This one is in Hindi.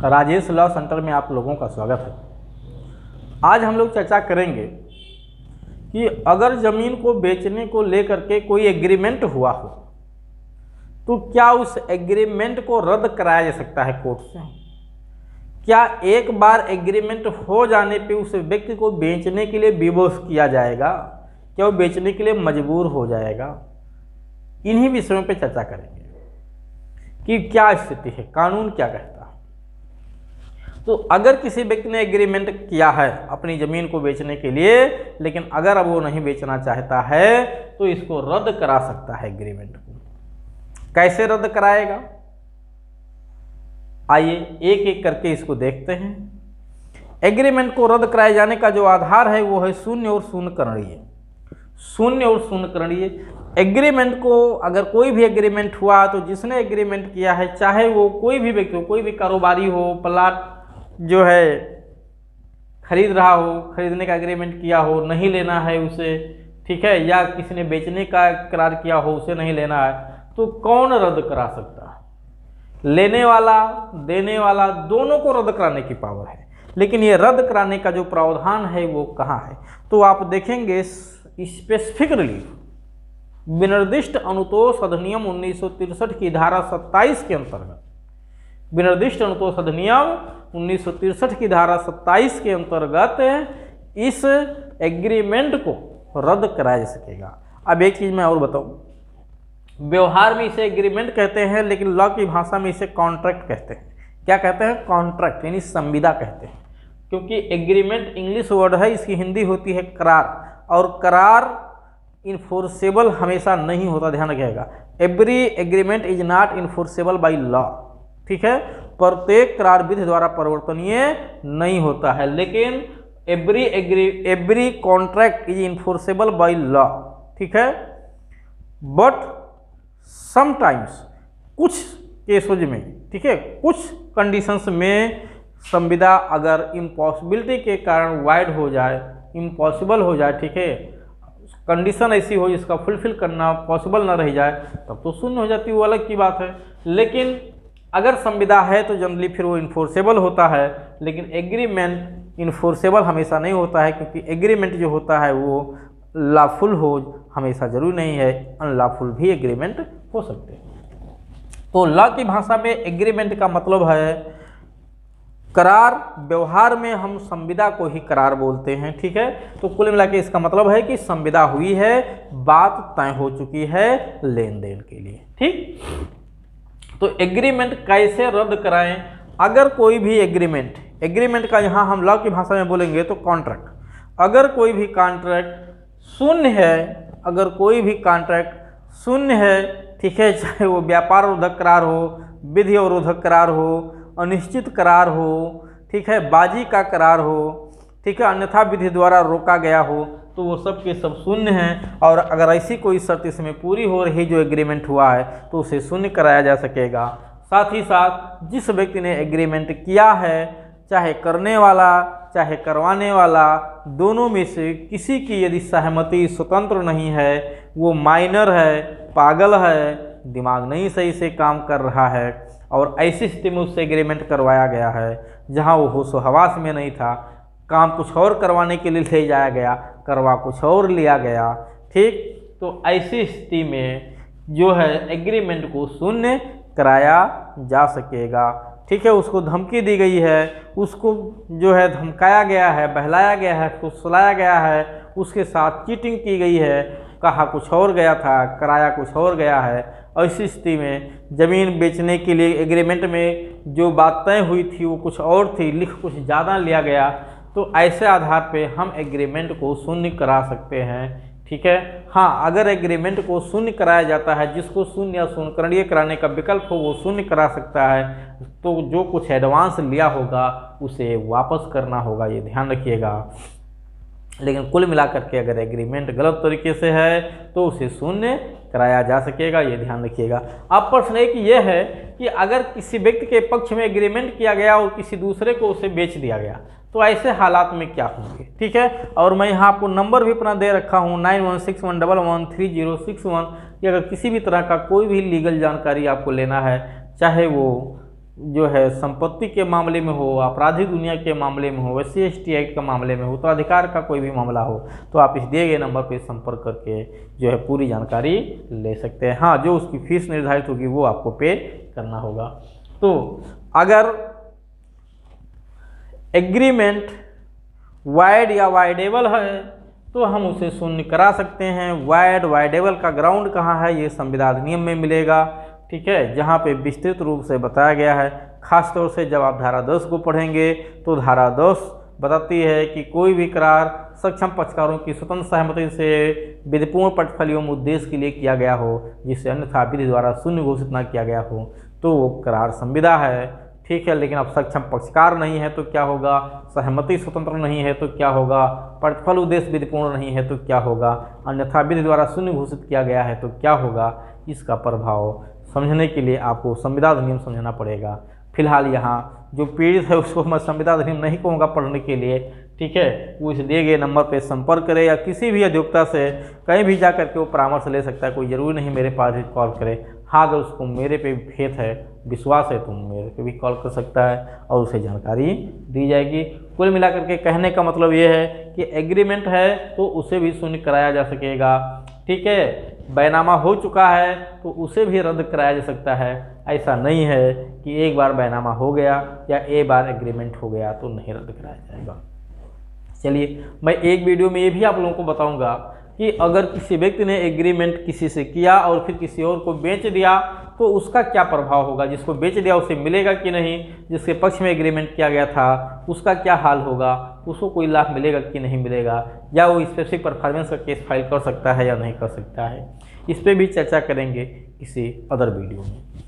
राजेश लॉ सेंटर में आप लोगों का स्वागत है। आज हम लोग चर्चा करेंगे कि अगर ज़मीन को बेचने को लेकर के कोई एग्रीमेंट हुआ हो तो क्या उस एग्रीमेंट को रद्द कराया जा सकता है कोर्ट से। क्या एक बार एग्रीमेंट हो जाने पे उस व्यक्ति को बेचने के लिए विवश किया जाएगा, क्या वो बेचने के लिए मजबूर हो जाएगा। इन्हीं विषयों पे चर्चा करेंगे कि क्या स्थिति है, कानून क्या कहता है। तो अगर किसी व्यक्ति ने एग्रीमेंट किया है अपनी ज़मीन को बेचने के लिए, लेकिन अगर अब वो नहीं बेचना चाहता है तो इसको रद्द करा सकता है एग्रीमेंट को। कैसे रद्द कराएगा, आइए एक एक करके इसको देखते हैं। एग्रीमेंट को रद्द कराए जाने का जो आधार है वो है शून्य और शून्य करणीय। शून्य और शून्य करणीय एग्रीमेंट को, अगर कोई भी एग्रीमेंट हुआ तो जिसने एग्रीमेंट किया है, चाहे वो कोई भी व्यक्ति हो, कोई भी कारोबारी हो, प्लाट जो है खरीद रहा हो, खरीदने का एग्रीमेंट किया हो, नहीं लेना है उसे, ठीक है, या किसी ने बेचने का करार किया हो, उसे नहीं लेना है, तो कौन रद्द करा सकता है। लेने वाला देने वाला दोनों को रद्द कराने की पावर है, लेकिन ये रद्द कराने का जो प्रावधान है वो कहाँ है। तो आप देखेंगे स्पेसिफिक रिलीफ विनिर्दिष्ट अनुतोष अधिनियम 1963 की धारा 27 के अंतर्गत, विनिर्दिष्ट अनुतोष अधिनियम 1963 की धारा 27 के अंतर्गत इस एग्रीमेंट को रद्द कराया जा सकेगा। अब एक चीज़ मैं और बताऊं, व्यवहार में इसे एग्रीमेंट कहते हैं, लेकिन लॉ की भाषा में इसे कॉन्ट्रैक्ट कहते हैं। क्या कहते हैं? कॉन्ट्रैक्ट, यानी संविदा कहते हैं, क्योंकि एग्रीमेंट इंग्लिश वर्ड है, इसकी हिंदी होती है करार, और करार इन्फोर्सेबल हमेशा नहीं होता, ध्यान रखिएगा। Every agreement is not enforceable by law, ठीक है, प्रत्येक करार विधि द्वारा परिवर्तनीय नहीं होता है, लेकिन every contract is enforceable by law, ठीक है। बट समटाइम्स, कुछ केसेज में, ठीक है, कुछ कंडीशंस में संविदा अगर इम्पॉसिबिलिटी के कारण वाइड हो जाए, इम्पॉसिबल हो जाए, ठीक है, कंडीशन ऐसी हो जिसका फुलफिल करना पॉसिबल ना रह जाए, तब तो शून्य हो जाती है, वो अलग की बात है। लेकिन अगर संविदा है तो जनरली फिर वो इन्फोर्सेबल होता है, लेकिन एग्रीमेंट इन्फोर्सेबल हमेशा नहीं होता है, क्योंकि एग्रीमेंट जो होता है वो लॉफुल हो हमेशा जरूरी नहीं है, अनलॉफुल भी एग्रीमेंट हो सकते हैं। तो लॉ की भाषा में एग्रीमेंट का मतलब है करार। व्यवहार में हम संविदा को ही करार बोलते हैं, ठीक है। तो कुल मिला के इसका मतलब है कि संविदा हुई है, बात तय हो चुकी है लेन देन के लिए, ठीक। तो एग्रीमेंट कैसे रद्द कराएं। अगर कोई भी एग्रीमेंट का यहाँ हम लॉ की भाषा में बोलेंगे तो कॉन्ट्रैक्ट, अगर कोई भी कॉन्ट्रैक्ट शून्य है, अगर कोई भी कॉन्ट्रैक्ट शून्य है, ठीक है, चाहे वो व्यापार रोधक करार हो, विधि अवरोधक करार हो, अनिश्चित करार हो, ठीक है, बाजी का करार हो, ठीक है, अन्यथा विधि द्वारा रोका गया हो, तो वो सब के सब शून्य हैं। और अगर ऐसी कोई शर्त इसमें पूरी हो रही जो एग्रीमेंट हुआ है तो उसे शून्य कराया जा सकेगा। साथ ही साथ जिस व्यक्ति ने एग्रीमेंट किया है, चाहे करने वाला चाहे करवाने वाला, दोनों में से किसी की यदि सहमति स्वतंत्र नहीं है, वो माइनर है, पागल है, दिमाग नहीं सही से काम कर रहा है, और ऐसी स्थिति में उससे एग्रीमेंट करवाया गया है जहां वो होश हवास में नहीं था, काम कुछ और करवाने के लिए ले जाया गया, करवा कुछ और लिया गया, ठीक, तो ऐसी स्थिति में जो है एग्रीमेंट को शून्य कराया जा सकेगा, ठीक है। उसको धमकी दी गई है, उसको जो है धमकाया गया है, बहलाया गया है, फुसलाया गया है, उसके साथ चीटिंग की गई है, कहा कुछ और गया था, कराया कुछ और गया है। ऐसी स्थिति में ज़मीन बेचने के लिए एग्रीमेंट में जो बात तय हुई थी वो कुछ और थी, लिख कुछ ज़्यादा लिया गया, तो ऐसे आधार पे हम एग्रीमेंट को शून्य करा सकते हैं, ठीक है। हाँ, अगर एग्रीमेंट को शून्य कराया जाता है, जिसको शून्य या शून्यकरणीय कराने का विकल्प हो वो शून्य करा सकता है, तो जो कुछ एडवांस लिया होगा उसे वापस करना होगा, ये ध्यान रखिएगा। लेकिन कुल मिलाकर के अगर एग्रीमेंट गलत तरीके से है तो उसे शून्य कराया जा सकेगा, ये ध्यान रखिएगा। अब प्रश्न एक ये है कि अगर किसी व्यक्ति के पक्ष में एग्रीमेंट किया गया और किसी दूसरे को उसे बेच दिया गया, तो ऐसे हालात में क्या होंगे, ठीक है। और मैं यहाँ आपको नंबर भी अपना दे रखा हूँ 9161113061। कि अगर किसी भी तरह का कोई भी लीगल जानकारी आपको लेना है, चाहे वो जो है संपत्ति के मामले में हो, आपराधिक दुनिया के मामले में हो, SC/ST एक्ट के मामले में हो, तो अधिकार का कोई भी मामला हो, तो आप इस दिए गए नंबर पर संपर्क करके जो है पूरी जानकारी ले सकते हैं। हाँ, जो उसकी फीस निर्धारित होगी वो आपको पे करना होगा। तो अगर एग्रीमेंट वाइड या वाइडेबल है तो हम उसे शून्य करा सकते हैं। वाइडेबल का ग्राउंड कहाँ है, ये संविधान अधिनियम में मिलेगा, ठीक है, जहाँ पे विस्तृत रूप से बताया गया है। खास तौर से जब आप धारा 10 को पढ़ेंगे तो धारा 10 बताती है कि कोई भी करार सक्षम पक्षकारों की स्वतंत्र सहमति से विधिपूर्ण प्रतिफल एवं उद्देश्य के लिए किया गया हो, जिसे अन्यथा विधि द्वारा शून्य घोषित न किया गया हो, तो वो करार संविदा है, ठीक है। लेकिन अब सक्षम पक्षकार नहीं है तो क्या होगा, सहमति स्वतंत्र नहीं है तो क्या होगा, प्रतिफल उद्देश्य विधिपूर्ण नहीं है तो क्या होगा, अन्यथा विधि द्वारा शून्य घोषित किया गया है तो क्या होगा। इसका प्रभाव समझने के लिए आपको संविदा अधिनियम समझना पड़ेगा। फिलहाल यहाँ जो पीड़ित है उसको मैं संविदा अधिनियम नहीं कहूँगा पढ़ने के लिए, ठीक है। वो इस दिए गए नंबर पर संपर्क करे या किसी भी अधिवक्ता से कहीं भी जा करके वो परामर्श ले सकता है। कोई ज़रूरी नहीं मेरे पास ही कॉल करे। हाँ, अगर उसको मेरे पे फेथ है, विश्वास है, तो मेरे पे भी कॉल कर सकता है और उसे जानकारी दी जाएगी। कुल मिलाकर के कहने का मतलब ये है कि एग्रीमेंट है तो उसे भी शून्य कराया जा सकेगा, ठीक है। बैनामा हो चुका है तो उसे भी रद्द कराया जा सकता है। ऐसा नहीं है कि एक बार बैनामा हो गया या एक बार एग्रीमेंट हो गया तो नहीं रद्द कराया जाएगा। चलिए, मैं एक वीडियो में ये भी आप लोगों को बताऊंगा कि अगर किसी व्यक्ति ने एग्रीमेंट किसी से किया और फिर किसी और को बेच दिया तो उसका क्या प्रभाव होगा। जिसको बेच दिया उसे मिलेगा कि नहीं, जिसके पक्ष में एग्रीमेंट किया गया था उसका क्या हाल होगा, उसको कोई लाभ मिलेगा कि नहीं मिलेगा, या वो स्पेसिफिक परफॉर्मेंस का केस फाइल कर सकता है या नहीं कर सकता है। इस पर भी चर्चा करेंगे किसी अदर वीडियो में।